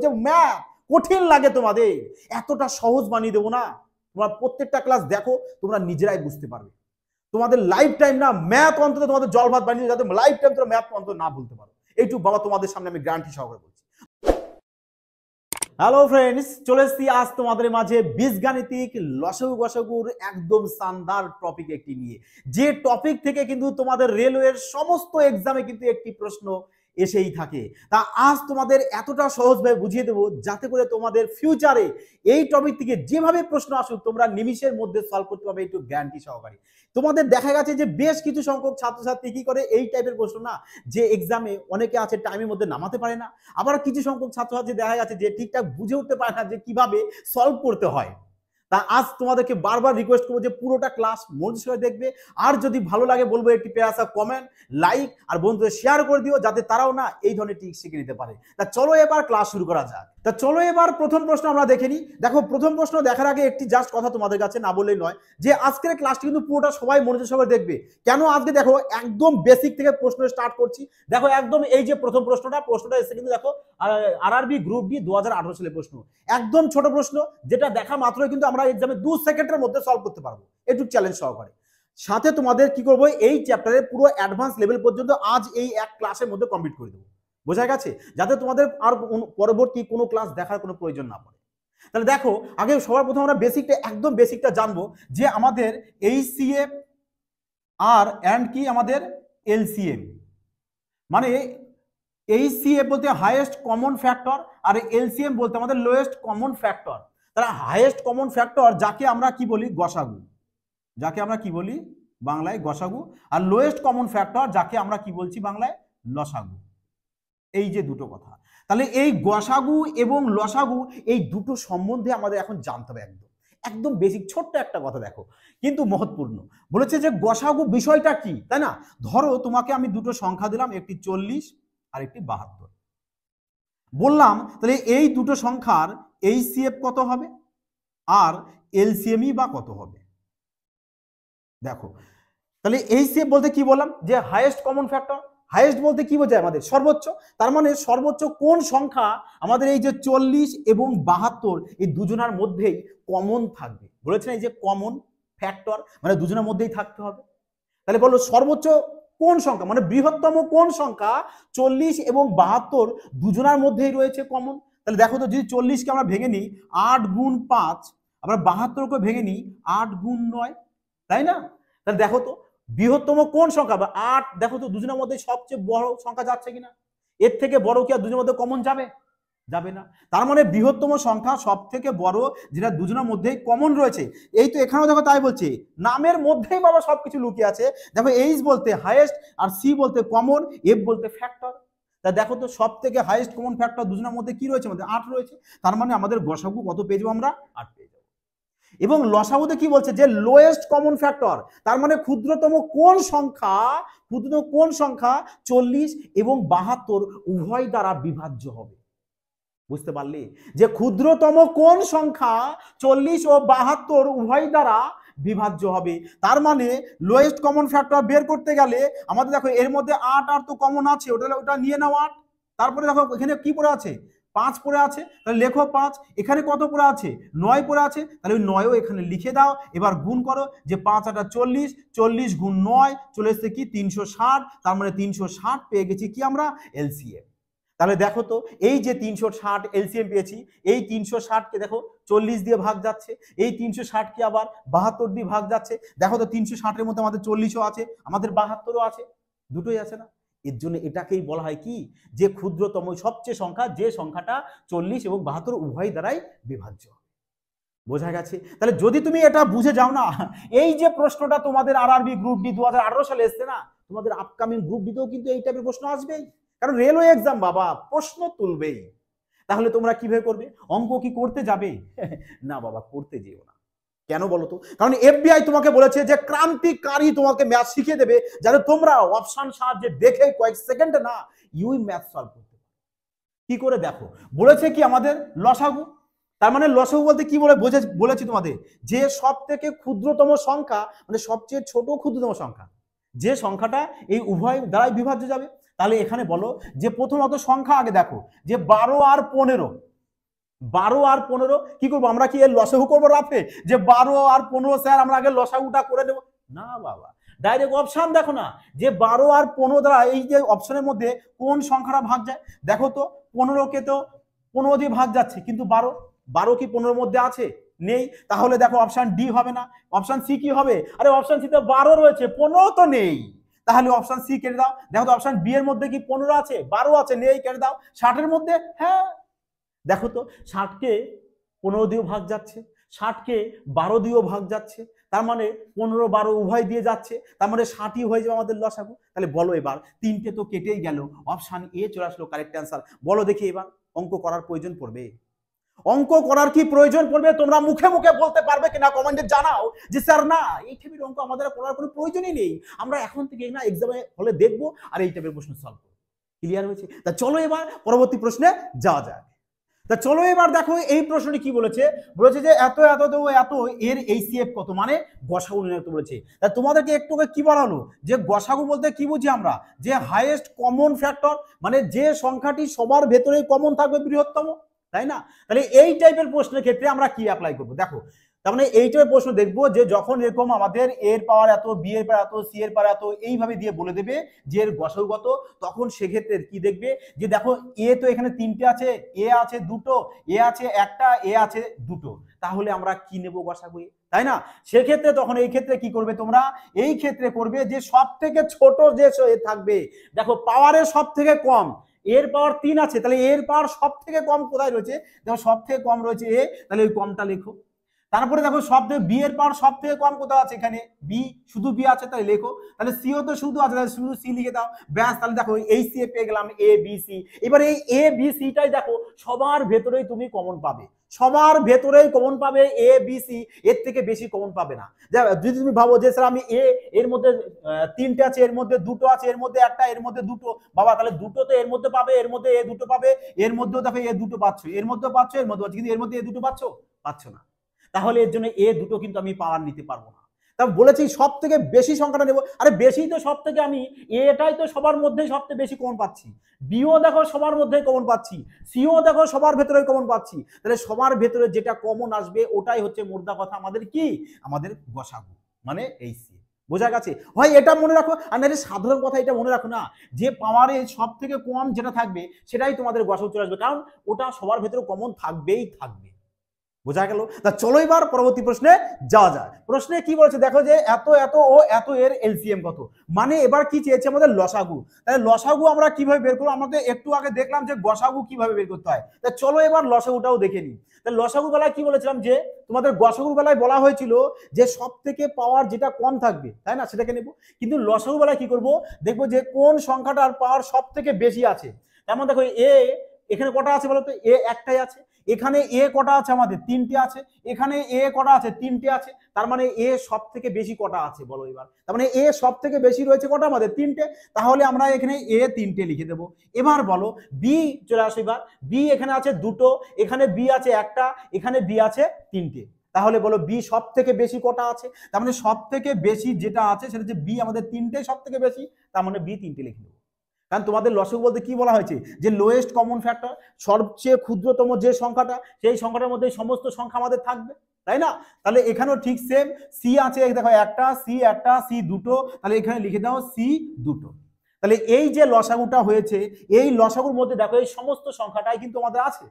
যে ম্যাথ কঠিন লাগে তোমাদের, এতটা সহজ বানিয়ে দেবো না। তোমরা প্রত্যেকটা ক্লাস দেখো, তোমরা নিজেরাই বুঝতে পারবে। তোমাদের লাইফ টাইম না ম্যাথ অন্তত তোমাদের জল ভাত বানিয়ে যাতে লাইফ টাইম তোমরা ম্যাথ অন্তত না ভুলতে পারো, এইটুকু বাবা তোমাদের সামনে আমি গ্যারান্টি সহকারে বলছি। হ্যালো ফ্রেন্ডস, চলে এসেছি আজ তোমাদের মাঝে বীজগাণিতিক লসাগু গসাগুর একদম শানদার টপিক একটি নিয়ে, যে টপিক থেকে কিন্তু তোমাদের রেলওয়ের সমস্ত এক্সামে কিন্তু একটি প্রশ্ন এসেই থাকে। তা আজ তোমাদের এতটা সহজভাবে বুঝিয়ে দেবো যাতে করে তোমাদের ফিউচারে এই টপিক থেকে যেভাবে প্রশ্ন আসুক তোমরা নিমিষের মধ্যে সলভ করতে পারবে, একটু গ্যারান্টি সহকারে। তোমাদের দেখা গেছে যে বেশ কিছু সংখ্যক ছাত্রছাত্রী কি করে এই টাইপের প্রশ্ন না, যে এক্সামে অনেকে আছে টাইমের মধ্যে নামাতে পারে না, আবার কিছু সংখ্যক ছাত্রছাত্রী দেখা গেছে যে ঠিকঠাক বুঝে উঠতে পারে না যে কিভাবে সলভ করতে হয়। তা আজ তোমাদেরকে বারবার রিকোয়েস্ট করবো যে পুরোটা ক্লাস মনোযোগ সহকারে দেখবে, আর যদি ভালো লাগে বলবো একটি প্যারা কমেন্ট, লাইক আর বন্ধুদের শেয়ার করে দিও যাতে তারাও না এই ধরনের ট্রিক শিখে নিতে পারে। তা চলো এবার ক্লাস শুরু করা যাক। তা চলো এবার প্রথম প্রশ্ন আমরা দেখে নিই। দেখো, প্রথম প্রশ্ন দেখার আগে একটি জাস্ট কথা তোমাদের কাছে না বললেই নয়, যে আজকের ক্লাসটি কিন্তু পুরোটা সবাই মনোযোগ সহকারে দেখবে। কেন আজকে দেখো একদম বেসিক থেকে প্রশ্ন স্টার্ট করছি। দেখো একদম এই যে প্রথম প্রশ্নটা এসে কিন্তু দেখো আরআরবি গ্রুপ ডি 2018 সালের প্রশ্ন, একদম ছোট প্রশ্ন, যেটা দেখা মাত্রই কিন্তু আমরা এক্সামে 2 সেকেন্ডের মধ্যে সলভ করতে পারবো, একটু চ্যালেঞ্জ সহকারে। সাথে তোমাদের কি করবো, এই চ্যাপ্টারের পুরো অ্যাডভান্স লেভেল পর্যন্ত আজ এই এক ক্লাসের মধ্যে কমপ্লিট করে দেবো, বোঝা গেছে, যাতে তোমাদের আর পরবর্তী কোনো ক্লাস দেখার কোনো প্রয়োজন না পড়ে। তাহলে দেখো আগে সবার প্রথম আমরা বেসিকটা একদম বেসিকটা জানবো, যে আমাদের এইচসিএফ আর এন্ড কি আমাদের এলসিএম, মানে এইচসিএফ বলতে হাইয়েস্ট কমন ফ্যাক্টর আর এলসিএম বলতে আমাদের লোয়েস্ট কমন ফ্যাক্টর। তাহলে হাইয়েস্ট কমন ফ্যাক্টর যাকে আমরা কি বলি গসাগু, যাকে আমরা কি বলি বাংলায় গসাগু, আর লোয়েস্ট কমন ফ্যাক্টর যাকে আমরা কি বলছি বাংলায় লসাগু। এই যে দুটো কথা, তাহলে এই গসাগু এবং লসাগু এই দুটো সম্বন্ধে আমাদের এখন জানতে হবে। একদম একদম বেসিক ছোট্ট একটা কথা দেখো, কিন্তু মহত্বপূর্ণ। বলেছে যে গসাগু বিষয়টা কি, তাই না? ধরো তোমাকে আমি দুটো সংখ্যা দিলাম, একটি 40 আর একটি 72 বললাম, তাহলে এই দুটো সংখ্যার এইচসিএফ কত হবে আর এলসিএমই বা কত হবে। দেখো তাহলে এইচসিএফ বলতে কি বললাম, যে হাইয়েস্ট কমন ফ্যাক্টর। হাইয়েস্ট বলতে কি বোঝায় আমাদের সর্বোচ্চ, তার মানে সর্বোচ্চ কোন সংখ্যা আমাদের এই যে 40 এবং 72 এই দুজনের মধ্যেই কমন থাকবে। বলেছেন এই যে কমন ফ্যাক্টর মানে দুজনের মধ্যেই থাকতে হবে। তাহলে বলো সর্বোচ্চ কোন সংখ্যা মানে বৃহত্তম কোন সংখ্যা 40 এবং 72 দুজনের মধ্যেই রয়েছে কমন। তাহলে দেখো তো, যদি 40কে আমরা ভেঙে নিই 8 গুণ 5, আমরা 72কে ভেঙে নিই 8 গুণ 9, তাই না? তাহলে দেখো তো বৃহত্তম কোন সংখ্যা বা 8, দেখো তো দুজনের মধ্যে সবচেয়ে বড় সংখ্যা যাচ্ছে কিনা, এর থেকে বড় কি আর দুজনের মধ্যে কমন যাবে? যাবে না। তার মানে বৃহত্তম সংখ্যা সব থেকে বড়, যেটা দুজনের মধ্যেই কমন রয়েছে। এই তো এখানেও দেখো তাই বলছে, নামের মধ্যেই বাবা সবকিছু লুকিয়ে আছে। দেখো এইচ বলতে হাইয়েস্ট আর সি বলতে কমন, এফ বলতে ফ্যাক্টর। তা দেখো তো সব থেকে হাইয়েস্ট কমন ফ্যাক্টর দুজনের মধ্যে কি রয়েছে, আমাদের 8 রয়েছে। তার মানে আমাদের গসাগু কত পেয়ে যাবো আমরা, 8 পেয়ে যাবো। এবং লসাগুতে কি বলছে, যে লোয়েস্ট কমন ফ্যাক্টর, তার মানে ক্ষুদ্রতম কোন সংখ্যা, ক্ষুদ্রতম কোন সংখ্যা 40 এবং 72 উভয় দ্বারা বিভাজ্য হবে। বুঝতে পারলি, যে ক্ষুদ্রতম কোন সংখ্যা 40 ও 72 উভয় দ্বারা বিভাজ্য হবে। তার মানে লোয়েস্ট কমন ফ্যাক্টর বের করতে গেলে আমাদের দেখো এর মধ্যে 8 আর তো কমন আছে, ওটা নিয়ে নাও 8। তারপরে দেখো এখানে কি পড়ে আছে, 5 পড়ে আছে, তাহলে লেখো 5। এখানে কত পড়ে আছে, 9 পড়ে আছে, তাহলে ওই 9ও এখানে লিখে দাও। এবার গুণ করো, যে 5 8 40, 40 গুণ 9 চলে এসছে কি 360, তার মানে 360 পেয়ে গেছি কি আমরা এলসিএম। তাহলে দেখো তো এই যে 360 এলসিএম পেয়েছি, এই 360কে দেখো 40 দিয়ে ভাগ যাচ্ছে, এই 360কে আবার 72 দিয়ে ভাগ যাচ্ছে। দেখো তো 360-এর মধ্যে আমাদের 40ও আছে, আমাদের 72ও আছে, দুটোই আছে না। এর জন্য এটাকেই বলা হয় কি, যে ক্ষুদ্রতম সবচেয়ে সংখ্যা, যে সংখ্যাটা 40 এবং 72 উভয় দ্বারাই বিভাজ্য। বোঝা গেছে? তাহলে যদি তুমি এটা বুঝে যাও না, এই যে প্রশ্নটা তোমাদের আরআরবি গ্রুপ ডি 2018 সালে এসছে না, তোমাদের আপকামিং গ্রুপ ডিতেও কিন্তু এই টাইপের প্রশ্ন আসবেই, কারণ রেলওয়ে এক্সাম বাবা প্রশ্ন তুলবেই। তাহলে তোমরা কিভাবে করবে, অঙ্ক কি করতে যাবে? না বাবা, করতে যেও না। কেন বলো তো? কারণ এফবিআই তোমাকে বলেছে যে ক্রান্তিকারী তোমাকে ম্যাথ শিখিয়ে দেবে, যাতে তোমরা অপশন সাহায্যে দেখে কয়েক সেকেন্ডে না ইউই ম্যাথ সলভ করতে পারো। কি করে দেখো, বলেছে কি আমাদের লসাগু, তার মানে লসাগু বলতে কি বলেছি তোমাদের, যে সব থেকে ক্ষুদ্রতম সংখ্যা মানে সবচেয়ে ছোট ক্ষুদ্রতম সংখ্যা, যে সংখ্যাটা এই উভয় দ্বারাই বিভাজ্য যাবে। তাহলে এখানে বলো যে প্রথমত সংখ্যা আগে দেখো, যে 12 আর 15, 12 আর 15 কি করবো আমরা, কি এর লসাগু করবো রাফে যে 12 আর 15 স্যার আমরা আগে লসাগুটা করে দেবো? না বাবা, ডাইরেক্ট অপশন দেখো না যে 12 আর 15 দ্বারা এই যে অপশনের মধ্যে কোন সংখ্যাটা ভাগ যায়। দেখো তো 15কে তো 15 দিয়ে ভাগ যাচ্ছে, কিন্তু 12 কি 15 মধ্যে আছে? নেই। তাহলে দেখো অপশন ডি হবে না, অপশন সি কি হবে? আরে অপশন সি তে 12 রয়েছে, 15 তো নেই, তাহলে অপশন সি কেটে দাও। দেখো তো অপশন বি এর মধ্যে কি 15 আছে? 12 আছে, নেই, কেটে দাও। 60 এর মধ্যে, হ্যাঁ দেখো তো 60কে 15 দিয়েও ভাগ যাচ্ছে, 60কে 12 দিয়েও ভাগ যাচ্ছে, তার মানে 15 12 উভয় দিয়ে যাচ্ছে, তার মানে 60ই হয়ে যাবে আমাদের লসাগু। তাহলে বলো এবার, তিনটে তো কেটেই গেল, অপশন এ চলে আসলো কারেক্ট অ্যান্সার। বলো দেখি এবার অঙ্ক করার প্রয়োজন পড়বে? অঙ্ক করার কি প্রয়োজন পড়বে? তোমরা মুখে মুখে বলতে পারবে কিনা কমেন্টে জানাও যে স্যার না এই টাইপের অঙ্ক আমাদের করার কোনো প্রয়োজনই নেই, আমরা এখন থেকে না এক্সামে হলে দেখবো আর এই টাইপের প্রশ্ন সলভ করবো। ক্লিয়ার হয়েছে? তা চলো এবার পরবর্তী প্রশ্নে যাওয়া যাক। তা চলো এবার দেখো এই প্রশ্নটি কি বলেছে, বলেছে যে এত এত তো এত এর এইচসিএফ কত, মানে গসাগু নির্ণয় করতে বলেছে। তা তোমাদেরকে একটু কি বলা হলো যে গসাগু বলতে কি বুঝি আমরা, যে হাইয়েস্ট কমন ফ্যাক্টর, মানে যে সংখ্যাটি সবার ভেতরে কমন থাকবে বৃহত্তম, তাই না? তাহলে এই টাইপের প্রশ্নের ক্ষেত্রে আমরা কি অ্যাপ্লাই করবো দেখো। তার মানে এই টাইপের প্রশ্ন দেখবো যে যখন এরকম আমাদের এর পাওয়ার এত, বি এর পাওয়ার এত, সি এর পাওয়ার এত, এইভাবে দিয়ে বলে দেবে যে এর গসাগু কত, তখন সেক্ষেত্রে কি দেখবে যে দেখো এ তো এখানে তিনটে আছে, এ আছে দুটো, এ আছে একটা, এ আছে দুটো, তাহলে আমরা কি নেব গসাগু, তাই না? সেক্ষেত্রে তখন এই ক্ষেত্রে কি করবে তোমরা, এই ক্ষেত্রে করবে যে সব থেকে ছোট যে থাকবে, দেখো পাওয়ারের সব থেকে কম, এর পাওয়ার 3 আছে, তাহলে এর পাওয়ার সব থেকে কম কোথায় রয়েছে, দেখো সব থেকে কম রয়েছে এ, তাহলে ওই কমটা লেখো। তারপরে দেখো সব থেকে বি এর পাওয়ার সব থেকে কম কোথাও আছে, এখানে বি, শুধু বি আছে তাই লেখো। তাহলে সিও তো শুধু আছে, তাহলে শুধু সি লিখে দাও, ব্যাস। তাহলে দেখো এই সি এ পেয়ে গেলাম এ বি সি। এবার এই এ বি সিটাই দেখো সবার ভেতরেই তুমি কমন পাবে, সবার ভেতরেই কমন পাবে এ বি সি, এর থেকে বেশি কমন পাবে না। যদি তুমি ভাবো যে স্যার আমি এ এর মধ্যে 3টে আছে, এর মধ্যে দুটো আছে, এর মধ্যে একটা, এর মধ্যে দুটো, বাবা তাহলে দুটো তো এর মধ্যে পাবে, এর মধ্যে এ দুটো পাবে, এর মধ্যেও দেখো এ দুটো পাচ্ছ, এর মধ্যেও পাচ্ছ, এর মধ্যে পাচ্ছ, কিন্তু এর মধ্যে এ দুটো পাচ্ছ না, তাহলে এর জন্য এ দুটো কিন্তু আমি পাওয়ার নিতে পারবো না। তা বলেছি সব থেকে বেশি সংখ্যাটা নেব, আরে বেশি তো সব থেকে আমি এটাই তো সবার মধ্যে সবচেয়ে বেশি কমন পাচ্ছি, বিও দেখো সবার মধ্যে কমন পাচ্ছি, সিও দেখো সবার ভেতরে কমন পাচ্ছি, তাহলে সবার ভেতরে যেটা কমন আসবে ওটাই হচ্ছে মোদ্দা কথা আমাদের কি, আমাদের গসাগু, মানে এই সি। বোঝা গেছে? হয় এটা মনে রাখো, আর না সাধারণ কথা এটা মনে রাখো না, যে পাওয়ারে সব থেকে কম যেটা থাকবে সেটাই তোমাদের গসাগু চলে আসবে, কারণ ওটা সবার ভেতরে কমন থাকবেই থাকবে। বোঝা গেল? তা চলো এবার পরবর্তী প্রশ্নে যাওয়া যায়। প্রশ্নে কি বলেছে দেখো যে এত এত ও এত এর এলসিএম কত, মানে এবার কি চেয়েছে আমাদের লসাগু। তাহলে লসাগু আমরা কিভাবে বের করবো, আমরা তো একটু আগে দেখলাম যে গসাগু কিভাবে বের করতে হয়, তা চলো এবার লসাগুটাও দেখে নিই। তাহলে লসাগু বেলায় কি বলেছিলাম যে তোমাদের গসাগু বেলায় বলা হয়েছিল যে সব থেকে পাওয়ার যেটা কম থাকবে, তাই না, সেটাকে নেব। কিন্তু লসাগু বেলায় কি করব, দেখবো যে কোন সংখ্যাটার পাওয়ার সব থেকে বেশি আছে। তেমন দেখো এ এখানে কটা আছে বলতো, এ একটাই আছে, এখানে এ কটা আছে আমাদের 3টে আছে, এখানে এ কটা আছে 3টে আছে, তার মানে এ সব থেকে বেশি কটা আছে বলো এবার, তার মানে এ সব থেকে বেশি রয়েছে কটা আমাদের 3টে, তাহলে আমরা এখানে এ 3টে লিখে দেবো। এবার বলো বি চলে আসো, এবার বি এখানে আছে দুটো, এখানে বি আছে একটা, এখানে বি আছে 3টে, তাহলে বলো বি সব থেকে বেশি কটা আছে, তার মানে সব থেকে বেশি যেটা আছে সেটা হচ্ছে বি, আমাদের 3টে সব থেকে বেশি, তার মানে বি 3টে লিখে দেবো। কারণ তোমাদের লসাগু বলতে কি বলা হয়েছে যে লোয়েস্ট কমন ফ্যাক্টর, সবচেয়ে ক্ষুদ্রতম যে সংখ্যাটা সেই সংখ্যাটার মধ্যে সমস্ত সংখ্যা আমাদের থাকবে, তাই না? তাহলে এখানেও ঠিক সেম, সি আছে দেখো একটা, সি দুটো, তাহলে এখানে লিখে দাও সি দুটো। তাহলে এই যে লসাগুটা হয়েছে, এই লসাগুর মধ্যে দেখো এই সমস্ত সংখ্যাটাই কিন্তু আমাদের আছে।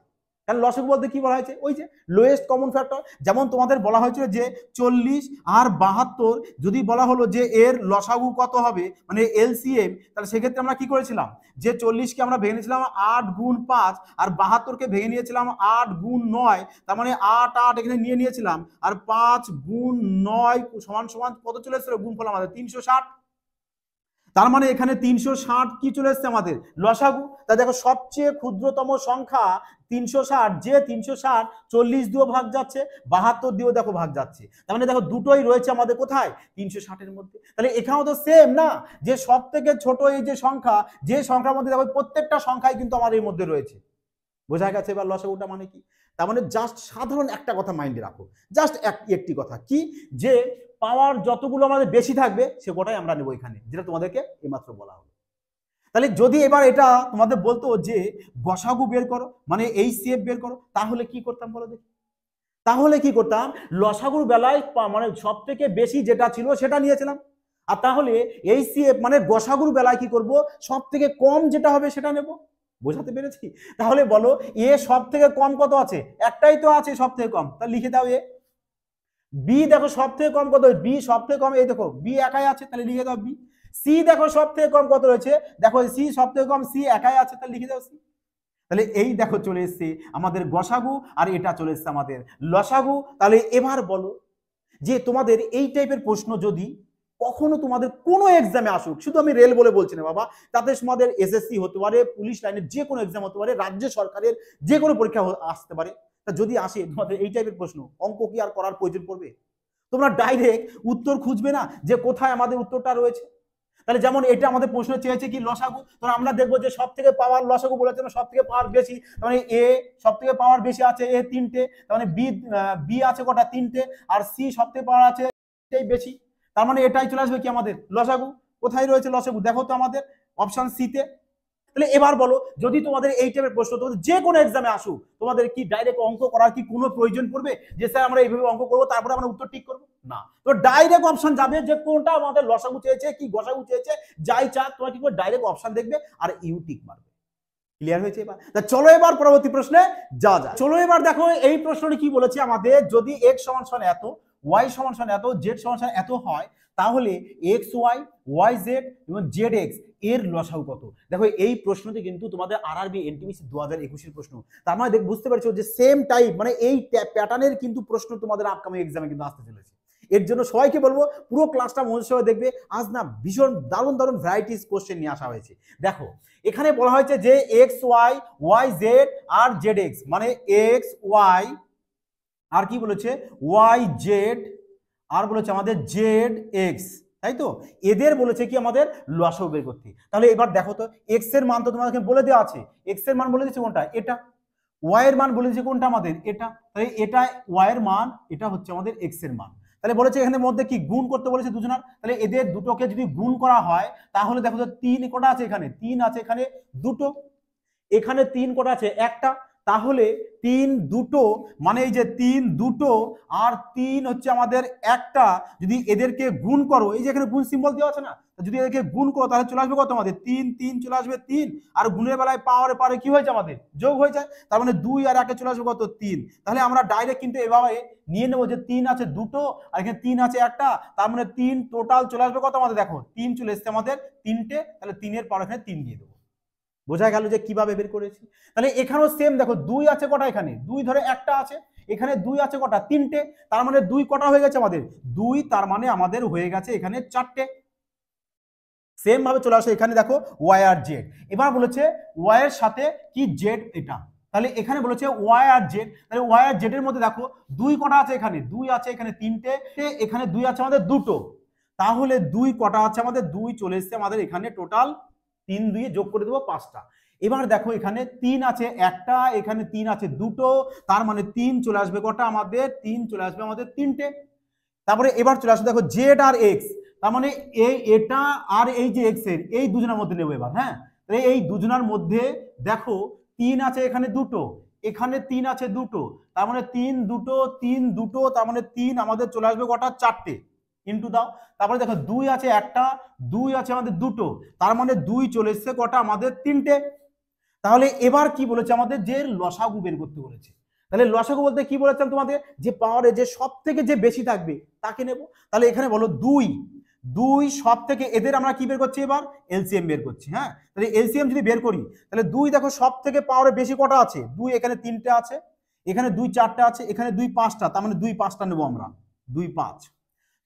কারণ লসাগু বলতে কি বলা হয়েছে, ওই যে লোয়েস্ট কমন ফ্যাক্টর, যেমন তোমাদের বলা হয়েছিল যে 40 আর 72 যদি বলা হলো যে এর লসাগু কত হবে, মানে এলসিএম, তাহলে সেক্ষেত্রে আমরা কি করেছিলাম যে 40কে আমরা ভেঙে নিয়েছিলাম 8 গুণ 5, আর 72কে ভেঙে নিয়েছিলাম 8 গুণ 9, তার মানে 8 8 এখানে নিয়েছিলাম, আর 5 গুণ 9 সমান সমান কত চলে এসেছিল গুণফল আমাদের 360, তার মানে এখানে 360 কি চলে এসছে আমাদের লসাগু। তা দেখো সবচেয়ে ক্ষুদ্রতম সংখ্যা 360, যে 360 40 দিয়েও ভাগ যাচ্ছে, 72 দিয়েও দেখো ভাগ যাচ্ছে, তার মানে দেখো দুটোই রয়েছে আমাদের কোথায় 360 এর মধ্যে। তাহলে এখানেও তো সেম না, যে সব থেকে ছোট এই যে সংখ্যা, যে সংখ্যার মধ্যে দেখো প্রত্যেকটা সংখ্যাই কিন্তু আমাদের এর মধ্যে রয়েছে। বোঝা গেছে এবার লসাগুটা মানে কি? তার মানে জাস্ট সাধারণ একটা কথা মাইন্ডে রাখো, জাস্ট একটি কথা কি, যে পাওয়ার যতগুলো আমাদের বেশি থাকবে সে কটাই আমরা নেবো এখানে, যেটা তোমাদেরকে এইমাত্র বলা হলো। তাহলে যদি এবার এটা তোমাদের বলতো যে গসাগু বের করো, মানে এইচসিএফ বের করো, তাহলে কি করতাম বলো দেখি? তাহলে কি করতাম, লসাগুর বেলায় মানে সব থেকে বেশি যেটা ছিল সেটা নিয়েছিলাম, আর তাহলে এইচসিএফ মানে গসাগুর বেলায় কি করব, সব থেকে কম যেটা হবে সেটা নেব। বোঝাতে পেরেছি? তাহলে বলো এ সব থেকে কম কত আছে, একটাই তো আছে সব থেকে কম, তাহলে লিখে দাও এ। বি দেখো সব থেকে কম কত, বি সব থেকে কম, এই দেখো বি একাই আছে, তাহলে লিখে দাও বি। সি দেখো সব থেকে কম কত রয়েছে, দেখো সি সব থেকে কম, সি একাই আছে, তাহলে লিখে দাও সি। তাহলে এই দেখো চলে এসছে আমাদের গসাগু, আর এটা চলে এসছে আমাদের লসাগু। তাহলে এবার বলো যে তোমাদের এই টাইপের প্রশ্ন যদি কখনো তোমাদের কোনো এক্সামে আসুক, শুধু আমি রেল বলে বলছি না বাবা, তাতে তোমাদের এসএসসি হতে পারে, পুলিশ লাইনের যে কোনো এক্সাম হতে পারে, রাজ্য সরকারের যে কোনো পরীক্ষা আসতে পারে, তা যদি আসে তোমাদের এই টাইপের প্রশ্ন, অঙ্ক কি আর করার প্রয়োজন পড়বে? তোমরা ডাইরেক্ট উত্তর খুঁজবে না যে কোথায় আমাদের উত্তরটা রয়েছে। তাহলে যেমন এটা আমাদের প্রশ্ন চেয়েছে কি লসাগু, তো আমরা দেখবো যে সব থেকে পাওয়ার লসাগু বলেছে সব থেকে পাওয়ার বেশি, মানে এ সব থেকে পাওয়ার বেশি আছে এ তিনটে, মানে বি বি আছে কটা, তিনটে, আর সি সব থেকে পাওয়ার আছে বেশি, তার মানে এটাই চলে আসবে কি আমাদের লসাগু। কোথায় রয়েছে লসাগু, দেখো তো আমাদের অপশন সি তে। তাহলে এবার বলো যদি তোমাদের এই টাইপের প্রশ্ন তোমাদের যে কোনো এক্সামে আসুক, তোমাদের কি ডাইরেক্ট অঙ্ক করার কি কোনো প্রয়োজন পড়বে যে স্যার আমরা এইভাবে অঙ্ক করবো তারপরে আমরা উত্তর ঠিক করবো? না, তো ডাইরেক্ট অপশন যাবে যে কোনটা আমাদের লসাগু চেয়েছে কি গসাগু চেয়েছে, যাই চা তোমার কি করে ডাইরেক্ট অপশন দেখবে আর ইউ টিক মারবে। ক্লিয়ার হয়েছে? এবার চলো এবার পরবর্তী প্রশ্নে যাওয়া যায়। চলো এবার দেখো এই প্রশ্নটি কি বলেছে আমাদের, যদি x সমান এত, y সমান এত, z সমান এত হয়, তাহলে এক্স ওয়াই, ওয়াই জেড এবং জেড এক্স এর লসাগু কত? দেখো এই প্রশ্নটি কিন্তু তোমাদের আরআরবি এনটিপিসি 2021 এর প্রশ্ন, তার মানে বুঝতে পারছো যে সেম টাইপ মানে এই প্যাটার্নের কিন্তু প্রশ্ন তোমাদের আপকামিং এক্সামে কিন্তু আসতে চলেছে। এর জন্য সবাইকে বলবো পুরো ক্লাসটা মনোযোগ সহকারে দেখবে, আজ না ভীষণ দারুণ দারুণ ভ্যারাইটিস কোশ্চেন নিয়ে আসা হয়েছে। দেখো এখানে বলা হয়েছে যে এক্স ওয়াই, ওয়াই জেড আর জেড এক্স, মানে এক্স ওয়াই আর কি বলেছে ওয়াই জেড আর বলেছে আমাদের জেড এক্স, তাই তো? এদের বলেছে কি আমাদের লসাগু বের করতে। তাহলে এবার দেখো তো এক্স এর মান তো তোমাদেরকে বলে দেওয়া আছে, এক্স এর মান বলে দিচ্ছে কোনটা, এটা। ওয়াই এর মান বলে দিচ্ছে কোনটা আমাদের, এটা। তাহলে এটা ওয়াই এর মান, এটা হচ্ছে আমাদের এক্স এর মান। তাহলে বলেছে এখানে মধ্যে কি গুণ করতে বলেছে দুজনার, তাহলে এদের দুটোকে যদি গুণ করা হয় তাহলে দেখো তো তিন কটা আছে এখানে, তিন আছে এখানে দুটো, এখানে তিন কটা আছে একটা, তাহলে তিন দুটো মানে এই যে তিন দুটো আর তিন হচ্ছে আমাদের একটা, যদি এদেরকে গুণ করো, এই যে এখানে গুণ সিম্বল দেওয়া আছে না, যদি এদেরকে গুণ করো তাহলে চলে আসবে কত আমাদের, তিন তিন চলে আসবে তিন, আর গুণের বেলায় পাওয়ারে পারে কি হয়ে যায় আমাদের যোগ হয়ে যায়, তার মানে দুই আর একে চলে আসবে কত, তিন। তাহলে আমরা ডাইরেক্ট কিন্তু এভাবে নিয়ে নেবো যে তিন আছে দুটো আর এখানে তিন আছে একটা, তার মানে তিন টোটাল চলে আসবে কত আমাদের, দেখো তিন চলে এসছে আমাদের তিনটে, তাহলে তিনের পাওয়ার এখানে তিন দিয়ে দেবো। বোঝা গেল যে কিভাবে বের করেছি। তাহলে এখানেও সেম দেখো দুই আছে কটা, এখানে দুই ধরে একটা আছে, এখানে দুই আছে কটা, তিনটে, তার মানে দুই কটা হয়ে গেছে আমাদের, দুই, তার মানে আমাদের হয়ে গেছে এখানে চারটে। সেম ভাবে চলে আসে এখানে দেখো ওয়াই আর জেড, এবার বলেছে ওয়াই এর সাথে কি জেড এটা, তাহলে এখানে বলেছে ওয়াই আর জেড, তাহলে ওয়াই আর জেড এর মধ্যে দেখো দুই কটা আছে, এখানে দুই আছে, এখানে তিনটে, এখানে দুই আছে আমাদের দুটো, তাহলে দুই কটা আছে আমাদের, দুই চলে এসছে আমাদের এখানে টোটাল তিন দিয়ে যোগ করে দেবো পাঁচটা। এবার দেখো এখানে তিন আছে একটা, এখানে তিন আছে দুটো, তার মানে তিন চলে আসবে কটা আমাদের, তিন চলে আসবে আমাদের তিনটে। তারপরে এবার চলে আসবে দেখো জেড আর এক্স, তার মানে এই এটা আর এই যে এক্স এর এই দুজনের মধ্যে নেবো এবার। হ্যাঁ, এই দুজনের মধ্যে দেখো তিন আছে এখানে দুটো, এখানে তিন আছে দুটো, তার মানে তিন দুটো তিন দুটো, তার মানে তিন আমাদের চলে আসবে কটা, চারটে, ইন্টু দাও। তারপরে দেখো দুই আছে একটা, দুই আছে আমাদের দুটো, তার মানে দুই চলে এসছে কটা আমাদের, তিনটে। তাহলে এবার কি বলেছে আমাদের, যে লসাগু বের করতে বলেছে। তাহলে লসাগু বলতে কি বলেছিলাম তোমাদের, যে পাওয়ারে যে সব থেকে যে বেশি থাকবে তাকে নেব। তাহলে এখানে বলো দুই, দুই সব থেকে এদের আমরা কি বের করছি এবার, এলসিএম বের করছি। হ্যাঁ, তাহলে এলসিএম যদি বের করি তাহলে দুই দেখো সব থেকে পাওয়ারে বেশি কটা আছে, দুই এখানে তিনটে আছে, এখানে দুই চারটে আছে, এখানে দুই পাঁচটা, তার মানে দুই পাঁচটা নেবো আমরা, দুই পাঁচ।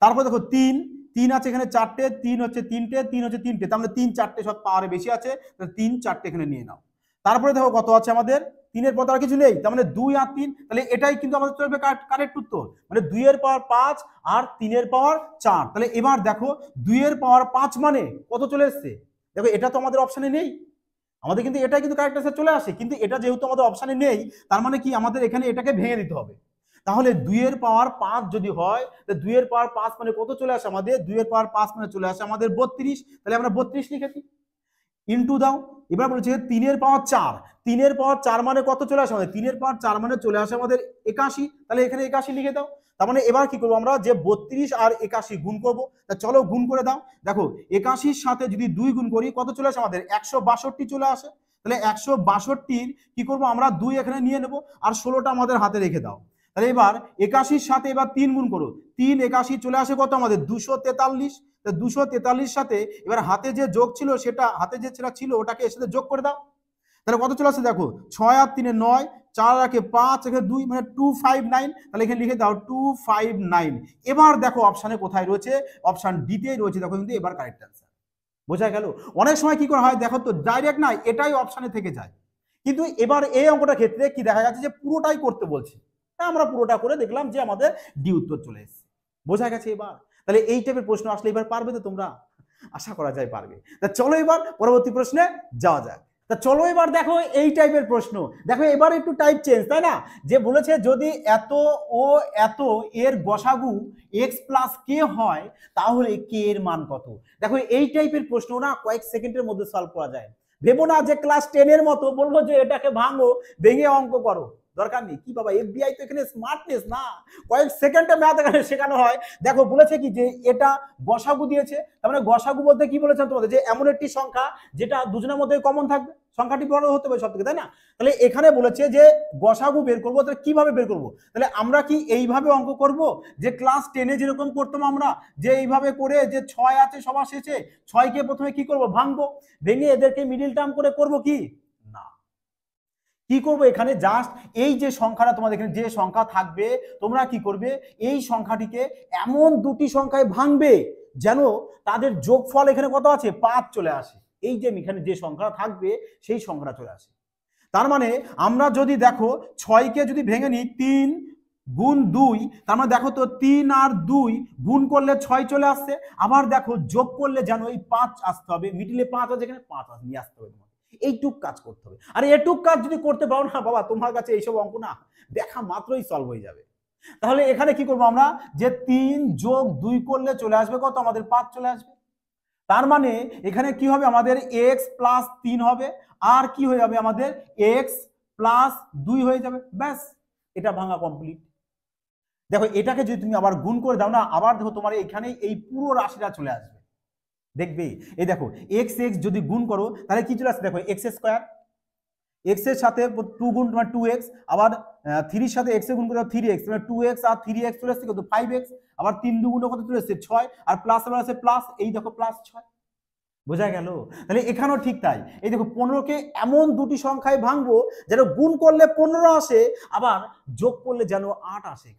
তারপর দেখো তিন, তিন আছে এখানে চারটে, তিন হচ্ছে তিনটে, তিন হচ্ছে তিনটে, তার মানে তিন চারটে সব পাওয়ারে বেশি আছে, তিন চারটে এখানে নিয়ে নাও। তারপরে দেখো কত আছে আমাদের, তিনের পর আর কিছু নেই, তার মানে দুই আর তিন, তাহলে এটাই কিন্তু আমাদের চলবে কারেক্ট উত্তর, মানে দুইয়ের পাওয়ার পাঁচ আর তিনের পাওয়ার চার। তাহলে এবার দেখো দুইয়ের পাওয়ার পাঁচ মানে কত চলে এসছে, দেখো এটা তো আমাদের অপশানে নেই, আমাদের কিন্তু এটাই কিন্তু কারেক্ট অ্যান্সার চলে আসে, কিন্তু এটা যেহেতু আমাদের অপশানে নেই তার মানে কি আমাদের এখানে এটাকে ভেঙে দিতে হবে। তাহলে দুইয়ের পাওয়ার পাঁচ যদি হয়, দুইয়ের পাওয়ার পাঁচ মানে কত চলে আসে আমাদের, দুইয়ের পাওয়ার পাঁচ মানে চলে আসে আমাদের 32, তাহলে আমরা 32 লিখেছি। ইন্টু দাও। এবার বলেছে 3 এর পাওয়ার 4, 3 এর পাওয়ার 4 মানে কত চলে আসে আমাদের? 3 এর পাওয়ার 4 মানে চলে আসে আমাদের 81। তাহলে এখানে 81 লিখে দাও। তার মানে এবার কি করবো আমরা, যে 32 আর 81 গুণ করবো। তা চলো গুণ করে দাও। দেখো 81-র সাথে যদি 2 গুণ করি কত চলে আসে আমাদের? 162 চলে আসে। তাহলে 162-র কি করবো আমরা, 2 এখানে নিয়ে নেবো আর 16টা আমাদের হাতে রেখে দাও। তাহলে এবার 81-র সাথে এবার 3 গুণ করো, 3 81 চলে আসে কত আমাদের? 243। 243 সাথে এবার হাতে যে যোগ ছিল সেটা, হাতে যে ছিল ওটাকে এর সাথে যোগ করে দাও। তাহলে কত চলে আসছে দেখো, 6 আর 3 9, 4 আর 5 এখানে 2 মানে 259। তাহলে এখানে লিখে দাও 259। এবার দেখো অপশানে কোথায় রয়েছে? অপশান ডি তেই রয়েছে। দেখো কিন্তু এবার কারেক্ট অ্যান্সার। বোঝা গেল? অনেক সময় কি করা হয় দেখো তো, ডাইরেক্ট না এটাই অপশানে থেকে যায়, কিন্তু এবার এই অঙ্কটার ক্ষেত্রে কি দেখা যাচ্ছে যে পুরোটাই করতে বলছে। তাই আমরা পুরোটা করে দেখলাম যে আমাদের ডি উত্তর চলে এসেছে। বোঝা গেছে এবার? তাহলে এই টাইপের প্রশ্ন আসলে এবার পারবে তো তোমরা? আশা করা যায় পারবে। তা চলো এবার পরবর্তী প্রশ্নে যাওয়া যাক। তা চলো এবার দেখো এই টাইপের প্রশ্ন। দেখো এবার একটু টাইপ চেঞ্জ, তাই না? যে বলেছে যদি এত ও এত এর গসাগু x প্লাস কে হয় তাহলে কে এর মান কত? দেখো এই টাইপের প্রশ্ন না কয়েক সেকেন্ডের মধ্যে সলভ করা যায়। ভেবো না যে ক্লাস 10 এর মতো বলবো যে এটাকে ভাঙো, ভেঙে অঙ্ক করো। দরকার নেই। কি বাবা, এফবিআই তো এখানে স্মার্টনেস না, কয়েক সেকেন্ডে ম্যাথ এখানে শেখানো হয়। দেখো বলেছে কি যে এটা গসাগু দিয়েছে, তার মানে গসাগু বলতে কি বলেছেন তোমাদের, যে এমন একটি সংখ্যা যেটা দুজনের মধ্যে কমন থাকবে, সংখ্যাটি বড় হতে হবে সব থেকে, তাই না? তাহলে এখানে বলেছে যে গসাগু বের করবো। তাহলে কিভাবে বের করবো? তাহলে আমরা কি এইভাবে অঙ্ক করব, যে ক্লাস 10-এ যেরকম করতাম আমরা, যে এইভাবে করে যে 6 আছে সবার শেষে, 6কে প্রথমে কি করব, ভাঙবো, ভেঙে এদেরকে মিডিল টার্ম করে করব কি না। কি করব এখানে, জাস্ট এই যে সংখ্যাটা তোমাদের এখানে যে সংখ্যা থাকবে, তোমরা কি করবে, এই সংখ্যাটিকে এমন দুটি সংখ্যায় ভাঙবে যেন তাদের যোগফল এখানে কত আছে, 5 চলে আসে। এই যে এখানে যে সংখ্যা থাকবে সেই সংখ্যাটা চলে আসে। তার মানে আমরা যদি দেখো 6কে যদি ভেঙে নিই 3 গুণ 2, তার মানে দেখো তো 3 আর 2 গুণ করলে 6 চলে আসছে। আবার দেখো যোগ করলে যেন এই 5 আসতে হবে, মিডিলে 5 আছে, এখানে 5 নিয়ে আসতে হবে। এইটুক কাজ করতে হবে। আর এটুক কাজ যদি করতে পারো না বাবা, তোমার কাছে এইসব অঙ্ক না দেখা মাত্রই সলভ হয়ে যাবে। তাহলে এখানে কি করবো আমরা, যে 3 যোগ 2 করলে চলে আসবে কত আমাদের, 5 চলে আসবে। তার মানে এখানে কি হবে আমাদের, x প্লাস 3 হবে, আর কি হয়ে যাবে আমাদের, x প্লাস 2 হয়ে যাবে। ব্যাস, এটা ভাঙা কমপ্লিট। দেখো এটাকে যদি তুমি আবার গুণ করে দাও না, আবার দেখো তোমার এখানে এই পুরো রাশিটা চলে আসবে। দেখবে এই দেখো এক্স এক্স যদি গুণ করো তাহলে কি চলে আসছে, দেখো এক্স স্কোয়ার, এক্স এর সাথে 2 গুণ তোমার 2x, আবার 3 এর সাথে x এর গুণ করে 3x, মানে 2x আর 3x চলে আসছে কত, 5x, আবার 3 দুগুণ কত চলে আসছে 6, আর প্লাস আবার আছে প্লাস, এই দেখো প্লাস 6। বোঝা গেল? তাহলে এখানেও ঠিক তাই। এই দেখো 15কে এমন দুটি সংখ্যায় ভাঙবো যেন গুণ করলে 15 আসে, আবার যোগ করলে যেন 8 আসে।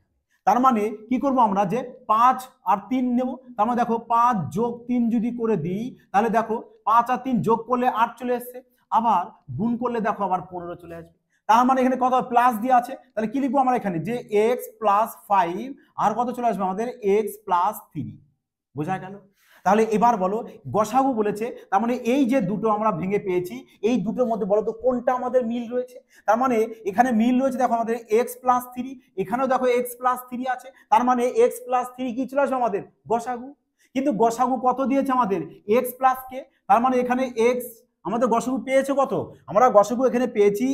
তার মানে কি করব আমরা, যে 5 আর 3 নেব। তার মানে দেখো 5 যোগ 3 যদি করে দিই, তাহলে দেখো 5 আর 3 যোগ করলে 8 চলে আসছে, আবার গুণ করলে দেখো আবার 15 চলে আসবে। তার মানে এখানে কত প্লাস দিয়ে আছে, তাহলে কি লিখবো আমরা এখানে, যে x প্লাস 5 আর কত চলে আসবে আমাদের, x প্লাস 3। বোঝা গেল? তাহলে এবার বলো গসাগু বলেছে, তার মানে এই যে দুটো আমরা ভেঙে পেয়েছি, এই দুটোর মধ্যে বলো তো কোনটা আমাদের মিল রয়েছে। তার মানে এখানে মিল রয়েছে, দেখো আমাদের x প্লাস 3, এখানেও দেখো x প্লাস 3 আছে। তার মানে x প্লাস 3 কি চলে আসবে আমাদের, গসাগু। কিন্তু গসাগু কত দিয়েছে আমাদের, x প্লাস কে। তার মানে এখানে x আমাদের গসাগু পেয়েছে কত, আমরা গসাগু এখানে পেয়েছি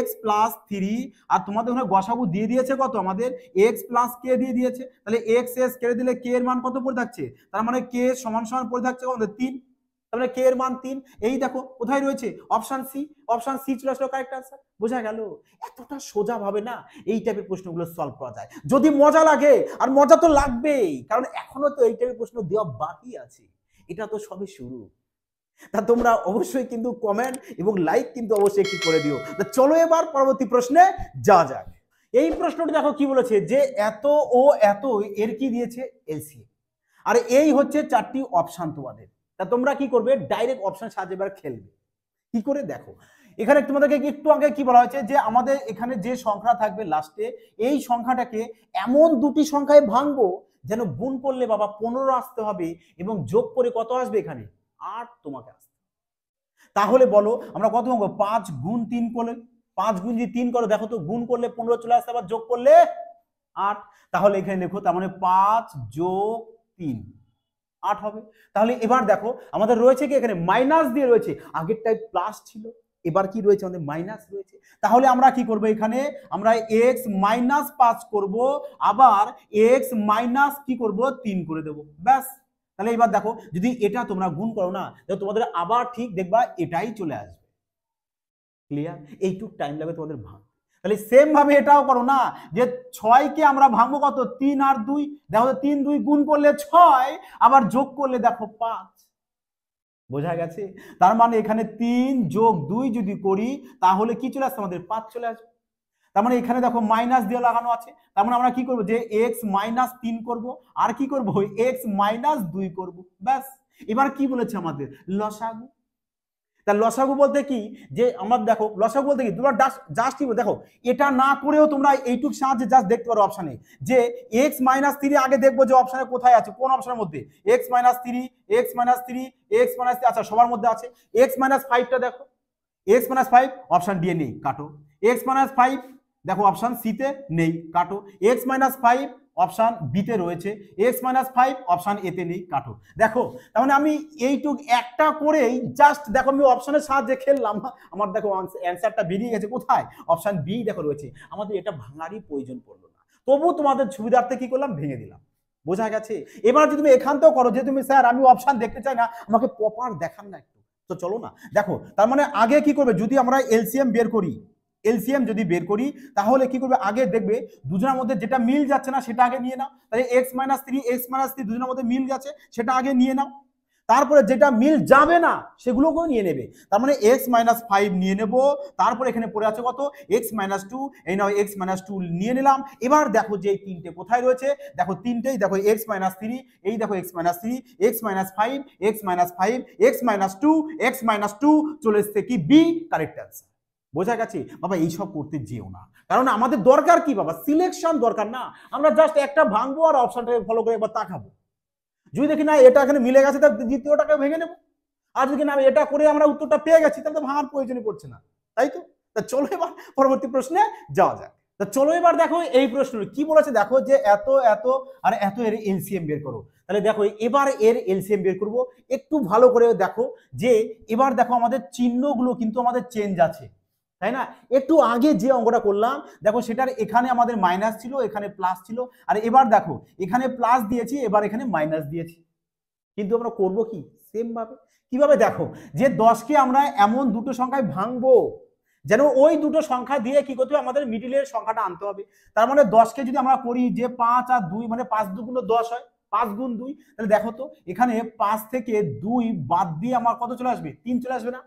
x প্লাস 3, আর তোমাদের ওখানে গসাগু দিয়ে দিয়েছে কত আমাদের, x প্লাস কে দিয়ে দিয়েছে। তাহলে x s কেটে দিলে k এর মান কত পড়ে থাকছে, তার মানে k সমান সমান পড়ে থাকছে আমাদের 3। তাহলে k এর মান 3। এই দেখো কোথায় রয়েছে, অপশন সি। অপশন সি চলে আসলো কারেক্ট আনসার। বোঝা গেল? এতটা সোজা ভাবে না এই টাইপের প্রশ্নগুলো সলভ করা যায়, যদি মজা লাগে। আর মজা তো লাগবেই, কারণ এখনো তো এই টাইপের প্রশ্ন দেওয়া বাকি আছে, এটা তো সবে শুরু। তা তোমরা অবশ্যই কিন্তু কমেন্ট এবং লাইক কিন্তু অবশ্যই একটু করে দিও। তা চলো এবার পরবর্তী প্রশ্নে যাওয়া যাক। এই প্রশ্নটি দেখো কি বলেছে, যে এত ও এত এর কি দিয়েছে, এলসিএম। আর এই হচ্ছে 4টি অপশন তোমাদের। তা তোমরা কি করবে, ডাইরেক্ট অপশন সাজিয়ে এবার খেলবে। কি করে দেখো, এখানে তোমাদেরকে একটু আগে কি বলা হয়েছে, যে আমাদের এখানে যে সংখ্যা থাকবে লাস্টে, এই সংখ্যাটাকে এমন দুটি সংখ্যায় ভাঙবো যেন গুণ করলে বাবা 15 আসতে হবে, এবং যোগ করে কত আসবে এখানে, 8 তোমাকে আসবে। তাহলে বলো আমরা কত ভাঙবো, 5 গুণ 3 করলে, 5 গুণ যদি 3 করো দেখো তো গুণ করলে 15 চলে আসছে, আবার যোগ করলে 8। তাহলে এখানে লেখো, তার মানে 5 যোগ 3 8 হবে। তাহলে এবার দেখো আমাদের রয়েছে কি এখানে মাইনাস দিয়ে রয়েছে, আগেরটাই প্লাস ছিল, এবার কি রয়েছে আমাদের মাইনাস রয়েছে। তাহলে আমরা কি করব, এখানে আমরা x মাইনাস 5 করব, আবার x মাইনাস কি করব 3 করে দেব, ব্যাস। তাহলে এবার দেখো যদি এটা তোমরা গুণ করো না, তোমাদের আবার ঠিক দেখবা এটাই চলে আসবে। ক্লিয়ার? এইটুক টাইম লাগবে তোমাদের ভাঙ। তাহলে সেম ভাবে এটাও করো না, যে 6 কে আমরা ভাঙবো কত, 3 আর 2, দেখো 3 2 গুণ করলে 6, আবার যোগ করলে দেখো 5। বোঝা গেছে? তার মানে এখানে 3 যোগ 2 যদি করি তাহলে কি চলে আসছে আমাদের 5 চলে আসবে। তার মানে এখানে দেখো মাইনাস দিয়ে লাগানো আছে, তার মানে আমরা কি করব, যে x মাইনাস 3 করব, আর কি করব x মাইনাস 2 করব, ব্যাস। এবার কি বলেছে আমাদের লসাগু। তা লসাগু বলতে কি, যে আমার দেখো লসাগু বলতে কি, তোমরা জাস্ট কি দেখো, এটা না করেও তোমরা এইটুক সাহায্যে জাস্ট দেখতে পারো অপশনে, যে x মাইনাস 3 আগে দেখবো যে অপশনে কোথায় আছে, কোন অপশনের মধ্যে, x minus 3, x minus 3, x minus, আচ্ছা সবার মধ্যে আছে। x মাইনাস 5টা দেখো, x minus 5 option D A নেই, কাটো। x মাইনাস 5 দেখো অপশন সি তে নেই, কাটো। x মাইনাস 5 অপশন বি তে রয়েছে, x মাইনাস 5 অপশন এ তে নেই, কাটো। দেখো তার মানে আমি এইটুক একটা করেই জাস্ট দেখো আমি অপশনের সাহায্যে খেললাম, আমার দেখো অ্যান্সারটা বেরিয়ে গেছে কোথায়, অপশন বি দেখো রয়েছে। আমাদের এটা ভাঙারই প্রয়োজন পড়লো না, তবু তোমাদের সুবিধার্থে কি করলাম, ভেঙে দিলাম। বোঝা গেছে? এবার যদি তুমি এখানটাও করো, যে তুমি স্যার আমি অপশন দেখতে চাই না, আমাকে প্রপার দেখান না একটু, তো চলো না দেখো। তার মানে আগে কি করবে, যদি আমরা এলসিএম বের করি, এলসিএম যদি বের করি তাহলে কি করবে, আগে দেখবে দুজনের মধ্যে যেটা মিল যাচ্ছে না সেটা আগে নিয়ে নাও। তাহলে x মাইনাস 3, x মাইনাস 3 দুজনের মধ্যে মিল যাচ্ছে, সেটা আগে নিয়ে নাও। তারপরে যেটা মিল যাবে না সেগুলোকেও নিয়ে নেবে। তার মানে x মাইনাস 5 নিয়ে নেব, তারপরে এখানে পড়ে আছে কত, x মাইনাস 2, এই নাও x মাইনাস 2 নিয়ে নিলাম। এবার দেখো যে এই তিনটে কোথায় রয়েছে, দেখো তিনটেই দেখো, x মাইনাস 3, এই দেখো x minus 3, x minus 5, x minus 5, x minus 2, x minus 2 চলে এসছে কি বি, কারেক্ট অ্যান্সার। বোঝা গেছে বাবা? এইসব করতে যেও না, কারণ আমাদের দরকার কি বাবা, সিলেকশন দরকার না, আমরা জাস্ট একটা ভাঙবো আর অপশনটাকে ফলো করে একবার তাকাবো। যদি দেখি না এটা এখানে মিলে গেছে, তাহলে দ্বিতীয়টাকে ভেঙে নেবো। আর যদি না এটা করে আমরা উত্তরটা পেয়ে গেছি, তাহলে তো ভাঙার প্রয়োজনই পড়ছে না, তাই তো? তা চলো এবার পরবর্তী প্রশ্নে যাওয়া যাক। তা চলো এবার দেখো এই প্রশ্ন কি বলেছে, দেখো যে এত এত আর এত এর এলসিএম বের করো। তাহলে দেখো এবার এর এলসিএম বের করব, একটু ভালো করে দেখো, যে এবার দেখো আমাদের চিহ্নগুলো কিন্তু আমাদের চেঞ্জ আছে, তাই না? একটু আগে যে অঙ্কটা করলাম দেখো, সেটার এখানে আমাদের মাইনাস ছিল, এখানে প্লাস ছিল, আর এবার দেখো এখানে প্লাস দিয়েছি, এবার এখানে মাইনাস দিয়েছি, কিন্তু আমরা করব কি সেম ভাবে। কিভাবে দেখো, যে 10কে আমরা এমন দুটো সংখ্যায় ভাঙবো যেন ওই দুটো সংখ্যা দিয়ে কি করতে হবে, আমাদের মিডিলের সংখ্যাটা আনতে হবে। তার মানে 10কে যদি আমরা করি যে 5 আর 2, মানে 5 দুগুণ 10 হয়, 5 গুণ 2, তাহলে দেখো তো এখানে 5 থেকে 2 বাদ দিয়ে আমার কত চলে আসবে, 3 চলে আসবে না?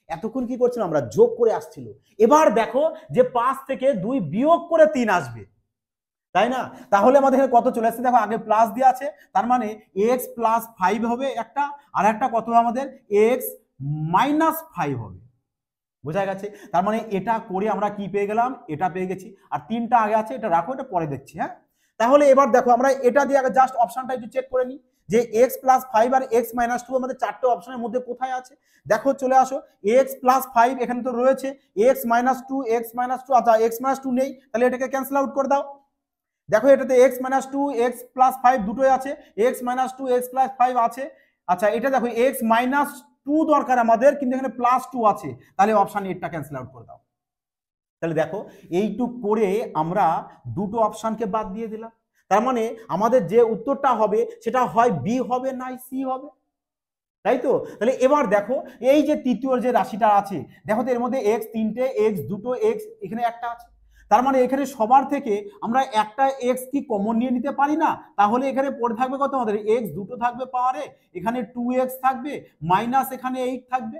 এতক্ষণ কি করছিলাম আমরা, যোগ করে আসছিল। এবার দেখো যে 5 থেকে 2 বিয়োগ করে 3 আসবে, তাই না? তাহলে আমাদের এখানে কত চলে আসছে, দেখো আগে প্লাস দিয়ে আছে, তার মানে x প্লাস 5 হবে একটা, আর একটা কত আমাদের x মাইনাস 5 হবে। বোঝা গেছে? তার মানে এটা করে আমরা কি পেয়ে গেলাম, এটা পেয়ে গেছি। আর 3টা আগে আছে, এটা রাখো, এটা পরে দেখছি। হ্যাঁ, তাহলে এবার দেখো আমরা এটা দিয়ে আগে জাস্ট অপশনটা একটু চেক করে নিই, যে x প্লাস 5 আর x মাইনাস 2 আমাদের চারটে অপশনের মধ্যে কোথায় আছে। দেখো চলে আসো, x প্লাস 5 এখানে তো রয়েছে, x মাইনাস 2, x মাইনাস 2, আচ্ছা x মাইনাস 2 নেই, তাহলে এটাকে ক্যান্সেল আউট করে দাও। দেখো এটাতে x মাইনাস 2, x প্লাস 5 দুটোই আছে, x মাইনাস 2, x প্লাস 5 আছে। আচ্ছা এটা দেখো x মাইনাস 2 দরকার আমাদের, কিন্তু এখানে প্লাস 2 আছে, তাহলে অপশন এটা ক্যান্সেল আউট করে দাও। তাহলে দেখো এইটুক করে আমরা দুটো অপশনকে বাদ দিয়ে দিলাম। তার মানে আমাদের যে উত্তরটা হবে সেটা হয় বি হবে, নাই সি হবে, তাই তো? তাহলে এবার দেখো এই যে তৃতীয় যে রাশিটা আছে, দেখো তো এর মধ্যে x তিনটে, x দুটো, x এখানে একটা আছে, তার মানে এখানে সবার থেকে আমরা একটা x কি কমন নিয়ে নিতে পারি না? তাহলে এখানে পড়ে থাকবে কত আমাদের, x দুটো থাকবে পাওয়ারে, এখানে 2x থাকবে, মাইনাস এখানে 8 থাকবে।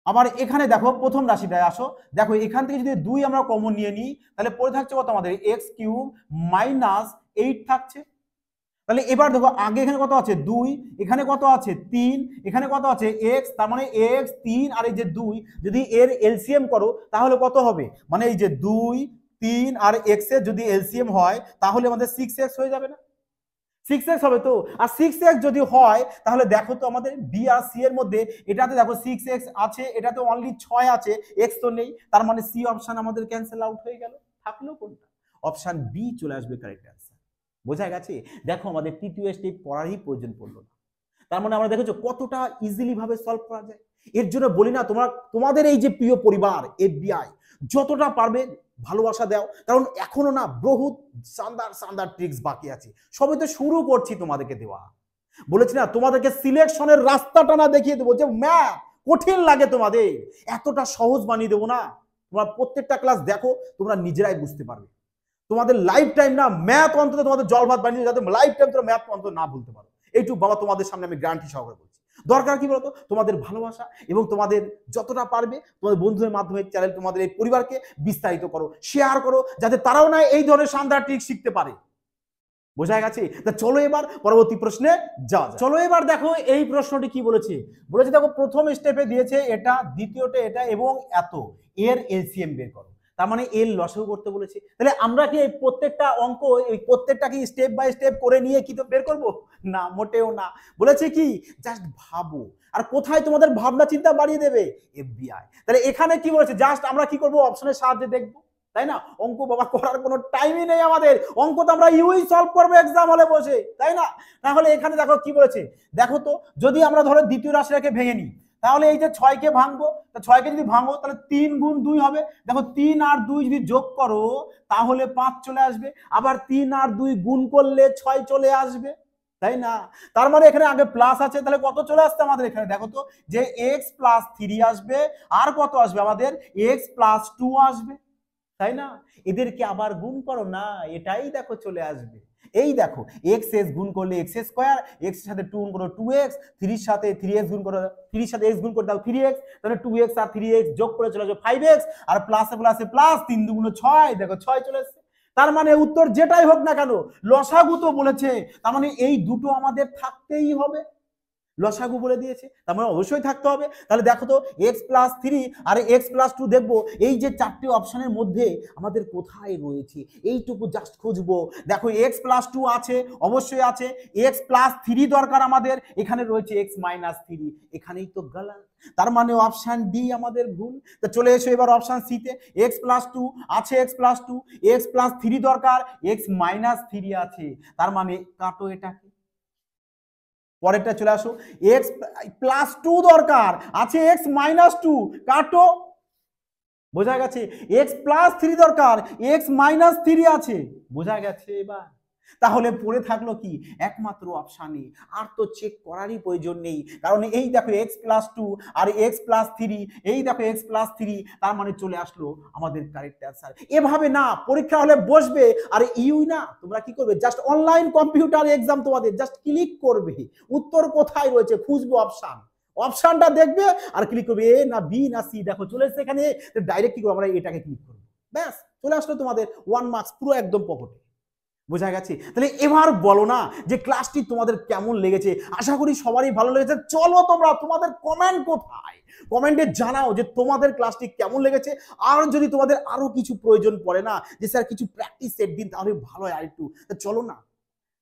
আবার এখানে দেখো প্রথম রাশিটায় আসো, দেখো এখান থেকে যদি 2 আমরা কমন নিয়ে নিই, তাহলে পড়ে থাকছে কত আমাদের, x কিউব মাইনাস 8 থাকছে। তাহলে এবার দেখো আগে এখানে কত আছে 2, এখানে কত আছে 3, এখানে কত আছে x, তার মানে x 3 আর এই যে 2 যদি এর এলসিএম করো তাহলে কত হবে, মানে এই যে 2, 3 আর x এর যদি এলসিএম হয় তাহলে আমাদের 6x হয়ে যাবে না? 6x হবে তো। আর 6x যদি হয় তাহলে দেখো তো আমাদের বি আর সি এর মধ্যে, এটাতে দেখো 6x আছে, এটাতে অনলি 6 আছে, x তো নেই, তার মানে সি অপশন আমাদের ক্যান্সেল আউট হয়ে গেল। থাকলো কোনটা, অপশন বি চলে আসবে কারেক্ট অ্যান্সার। বোঝা গেছে? দেখো আমাদের তৃতীয় স্টেপ পড়ারই প্রয়োজন পড়লো না। তার মানে আমরা দেখেছো কতটা ইজিলি ভাবে সলভ করা যায়। এর জন্য বলি না, তোমরা তোমাদের এই যে প্রিয় পরিবার এফবিআই যতটা পারবে ভালোবাসা দাও, কারণ এখনো না বহুত শানদার শানদার ট্রিক্স বাকি আছে, সবে তো শুরু করছি তোমাদেরকে দেওয়া। বলেছি না তোমাদেরকে সিলেকশনের রাস্তাটা না দেখিয়ে দেবো, যে ম্যাথ কঠিন লাগে তোমাদের, এতটা সহজ বানিয়ে দেবো না। তোমরা প্রত্যেকটা ক্লাস দেখো, তোমরা নিজেরাই বুঝতে পারবে। তোমাদের লাইফ টাইম না ম্যাথ অন্তত তোমাদের জল ভাত বানিয়ে যাতে লাইফ টাইম তোমরা ম্যাথ অন্তত না ভুলতে পারো, এইটুকু বাবা তোমাদের সামনে আমি গ্যারান্টি সহকারে বলছি। দরকার কি বলতো, তোমাদের ভালোবাসা এবং তোমাদের যতটা পারবে তোমাদের বন্ধুদের মাধ্যমে চ্যানেল তোমাদের এই পরিবারকে বিস্তারিত করো, শেয়ার করো, যাতে তারাও না এই ধরনের শানদার ট্রিক শিখতে পারে। বোঝা গেছে? তা চলো এবার পরবর্তী প্রশ্নে যাওয়া যাক। চলো এবার দেখো এই প্রশ্নটি কি বলেছে। বলেছে দেখো প্রথম স্টেপে দিয়েছে এটা, দ্বিতীয়টা এটা এবং এত, এর এলসিএম বের করো। তার মানে এর লসাগু করতে বলেছে। তাহলে আমরা কি এই প্রত্যেকটা অঙ্ক এই প্রত্যেকটা কি স্টেপ বাই স্টেপ করে নিয়ে কি তো বের করব? না, মোটেও না। বলেছে কি জাস্ট ভাবো। আর কোথায় তোমাদের ভাবনা চিন্তা বাড়িয়ে দেবে? এফবিআই। তাহলে এখানে কি বলেছে, জাস্ট আমরা কি করব, অপশনের সাহায্যে দেখবো, তাই না? অঙ্ক বাবা করার কোনো টাইমই নেই আমাদের, অঙ্ক তো আমরা ইউই সলভ করবো এক্সাম হলে বসে, তাই না? তাহলে এখানে দেখো কি বলেছে, দেখো তো যদি আমরা ধরো দ্বিতীয় রাশিটাকে ভেঙে নিই, তাহলে এই যে 6কে ভাঙবো, তা 6কে যদি ভাঙবো তাহলে 3 গুণ 2 হবে। দেখো 3 আর 2 যদি যোগ করো তাহলে 5 চলে আসবে, আবার 3 আর 2 গুণ করলে 6 চলে আসবে, তাই না? তার মানে এখানে আগে প্লাস আছে, তাহলে কত চলে আসছে আমাদের এখানে, দেখো তো যে x+3 আসবে, আর কত আসবে আমাদের x+2 আসবে, তাই না? এদেরকে আবার গুণ করো না, এটাই দেখো চলে আসবে। এই দেখো এক্স এক্স গুণ করলে এক্স স্কোয়ার, এক্স এর সাথে 2 গুণ করো 2x, 3 এর সাথে 3x গুণ করো, 3 এর সাথে x গুণ করে দাও 3x, তাহলে 2x আর 3x যোগ করে চলে আসবে 5x, আর প্লাসে প্লাসে প্লাস, 3 দুগুণ 6, দেখো 6 চলে আসছে। তার মানে উত্তর যেটাই হোক না কেন লসাগু তো বলেছে, তার মানে এই দুটো আমাদের থাকতেই হবে। লসাগু বলে দিয়েছে, তার মানে অবশ্যই থাকতে হবে। তাহলে দেখো তো x+3 আর x+2 দেখবো এই যে 4টে অপশনের মধ্যে আমাদের কোথায় রয়েছে, এইটুকু জাস্ট খুঁজবো। দেখো x+2 আছে, অবশ্যই আছে, x+3 দরকার আমাদের, এখানে রয়েছে x-3, এখানেই তো গলত। তার মানে অপশন ডি আমাদের ভুল। তো চলে এসো এবার অপশন সি তে, x+2 আছে, x+2, x+3 দরকার, x-3 আছে, তার মানে কাটো এটাকে। পরেরটা চলে আসো, x+2 দরকার আছে, x-2 কাটো। বোঝা গেছে? x+3 দরকার, x-3 আছে, বোঝা গেছে? এবার তাহলে পড়ে থাকলো কি একমাত্র অপশানে, আর তো চেক করারই প্রয়োজন নেই, কারণ এই দেখো x+2 আর x+3, এই দেখো x+3, তার মানে চলে আসলো আমাদের কারেক্ট অ্যান্সার। এভাবে না পরীক্ষা হলে বসবে আর ইউই না, তোমরা কি করবে, জাস্ট অনলাইন কম্পিউটার এক্সাম তোমাদের জাস্ট ক্লিক করবে, উত্তর কোথায় রয়েছে খুঁজবো, অপশনটা দেখবে আর ক্লিক করবে, এ না বি না সি, দেখো চলে এসেছে এখানে, ডাইরেক্ট কি করবো আমরা এটাকে ক্লিক করবো, ব্যাস চলে আসলো তোমাদের 1 মার্কস পুরো একদম পকেটে। বোঝা গেছে? তাহলে এবার বলো না যে ক্লাসটি তোমাদের কেমন লেগেছে, আশা করি সবারই ভালো লেগেছে। চলো তোমরা তোমাদের কমেন্ট কোথায়, কমেন্টে জানাও যে তোমাদের ক্লাসটি কেমন লেগেছে, আর যদি তোমাদের আরো কিছু প্রয়োজন পড়ে না যে স্যার কিছু প্র্যাকটিস সেট দিন তাহলে ভালো হয় আরেকটু, চলো না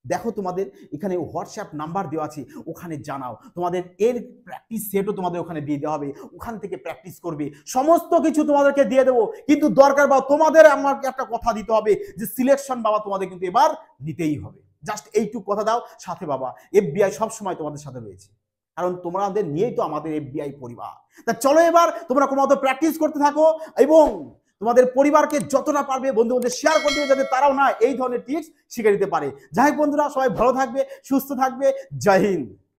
দেখো তোমাদের এখানে হোয়াটসঅ্যাপ নাম্বার দেওয়া আছে, ওখানে জানাও, তোমাদের এর প্র্যাকটিস সেটও তোমাদের ওখানে দিয়ে দেওয়া হবে, ওখান থেকে প্র্যাকটিস করবে, সমস্ত কিছু তোমাদেরকে দিয়ে দেবো। কিন্তু দরকার বাবা তোমাদের আমাকে একটা কথা দিতে হবে যে সিলেকশন বাবা তোমাদের কিন্তু এবার নিতেই হবে, জাস্ট এইটুকু কথা দাও। সাথে বাবা এফবিআই সবসময় তোমাদের সাথে রয়েছে, কারণ তোমাদের নিয়েই তো আমাদের এফবিআই পরিবার। তা চলো এবার তোমরা কোনো মতো প্র্যাকটিস করতে থাকো এবং তোমাদের পরিবারকে যতটা পারবে বন্ধুদের শেয়ার করতে হবে, যাতে তারাও না এই ধরনের টিপস শিখে নিতে পারে। যাই হোক বন্ধুরা, সবাই ভালো থাকবে, সুস্থ থাকবে, জয় হিন্দ।